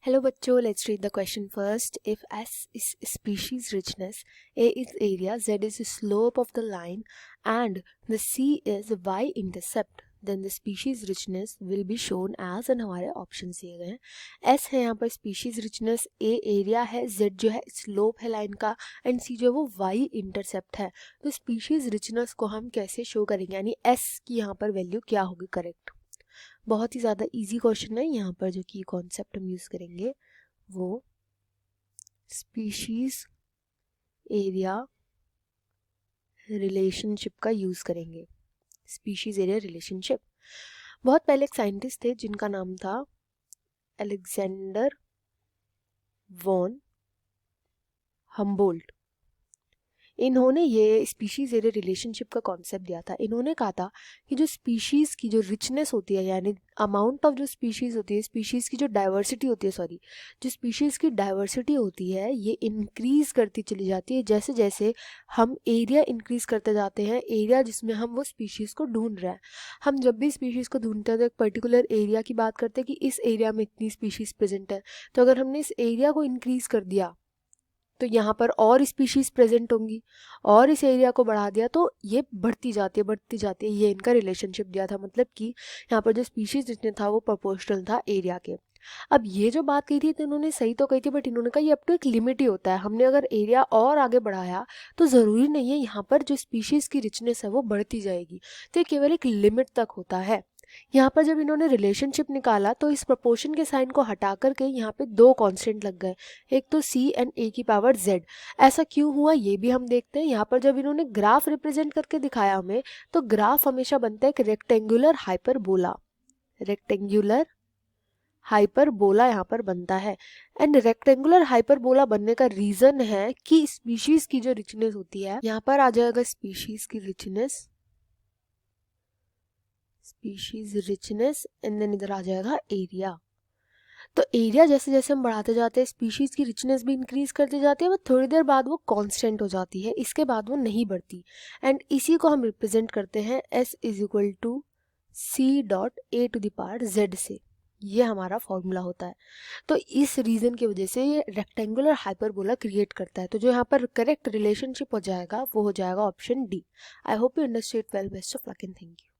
Hello बच्चों, let's read the question first. If S is species richness, A is area, Z is slope of the line and the C is y-intercept, then the species richness will be shown as, and हमारे option दिए गए हैं. S है यहाँ पर species richness, A area है, Z जो है स्लोप है लाइन का एंड C जो है वो y इंटरसेप्ट है. तो species richness को हम कैसे शो करेंगे, यानी S की यहाँ पर वैल्यू क्या होगी करेक्ट. बहुत ही ज़्यादा इजी क्वेश्चन है. यहाँ पर जो की कॉन्सेप्ट हम यूज़ करेंगे वो स्पीशीज एरिया रिलेशनशिप का यूज़ करेंगे. Species area relationship. बहुत पहले एक साइंटिस्ट थे जिनका नाम था अलेक्जेंडर वॉन हम्बोल्ट. इन्होंने ये स्पीशीज़ एरिया रिलेशनशिप का कॉन्सेप्ट दिया था. इन्होंने कहा था कि जो स्पीशीज़ की जो रिचनेस होती है, यानी अमाउंट ऑफ जो स्पीशीज़ होती है, स्पीशीज़ की जो डाइवर्सिटी होती है, जो स्पीशीज़ की डाइवर्सिटी होती है ये इंक्रीज़ करती चली जाती है जैसे जैसे हम एरिया इंक्रीज़ करते जाते हैं. एरिया जिसमें हम वो स्पीशीज़ को ढूंढ रहे हैं. हम जब भी स्पीशीज़ को ढूंढते हैं तो एक पर्टिकुलर एरिया की बात करते हैं कि इस एरिया में इतनी स्पीशीज़ प्रेजेंट है. तो अगर हमने इस एरिया को इंक्रीज़ कर दिया तो यहाँ पर और स्पीशीज़ प्रेजेंट होंगी, और इस एरिया को बढ़ा दिया तो ये बढ़ती जाती है. ये इनका रिलेशनशिप दिया था. मतलब कि यहाँ पर जो स्पीशीज़ जितने था वो प्रोपोर्शनल था एरिया के. अब ये जो बात कही थी तो इन्होंने सही तो कही थी, बट इन्होंने कहा ये अप टू एक लिमिट ही होता है. हमने अगर एरिया और आगे बढ़ाया तो ज़रूरी नहीं है यहाँ पर जो स्पीशीज़ की रिचनेस है वो बढ़ती जाएगी. तो ये केवल एक लिमिट तक होता है. यहाँ पर जब इन्होंने रिलेशनशिप निकाला तो इस प्रोपोर्शन के साइन को हटा करके यहाँ पे दो कांस्टेंट लग गए, एक तो c एंड a की पावर z. ऐसा क्यों हुआ ये भी हम देखते हैं. यहाँ पर जब इन्होंने ग्राफ रिप्रेजेंट करके दिखाया हमें, तो ग्राफ हमेशा बनता है एक रेक्टेंगुलर हाइपरबोला यहाँ पर बनता है. एंड रेक्टेंगुलर हाइपरबोला बनने का रीजन है कि स्पीशीज की जो रिचनेस होती है, यहाँ पर आ जाएगा स्पीशीज रिचनेस एंड देन इधर आ जाएगा एरिया. तो एरिया जैसे जैसे हम बढ़ाते जाते हैं स्पीशीज की रिचनेस भी इंक्रीज करती जाती है, बट थोड़ी देर बाद वो कांस्टेंट हो जाती है, इसके बाद वो नहीं बढ़ती. एंड इसी को हम रिप्रेजेंट करते हैं s is equal to c dot a to the power z से. ये हमारा फॉर्मूला होता है. तो इस रीजन की वजह से ये रेक्टेंगुलर हाइपरबोला क्रिएट करता है. तो जो यहाँ पर करेक्ट रिलेशनशिप हो जाएगा वो हो जाएगा option D. I hope you understand well. Best of luck and thank you.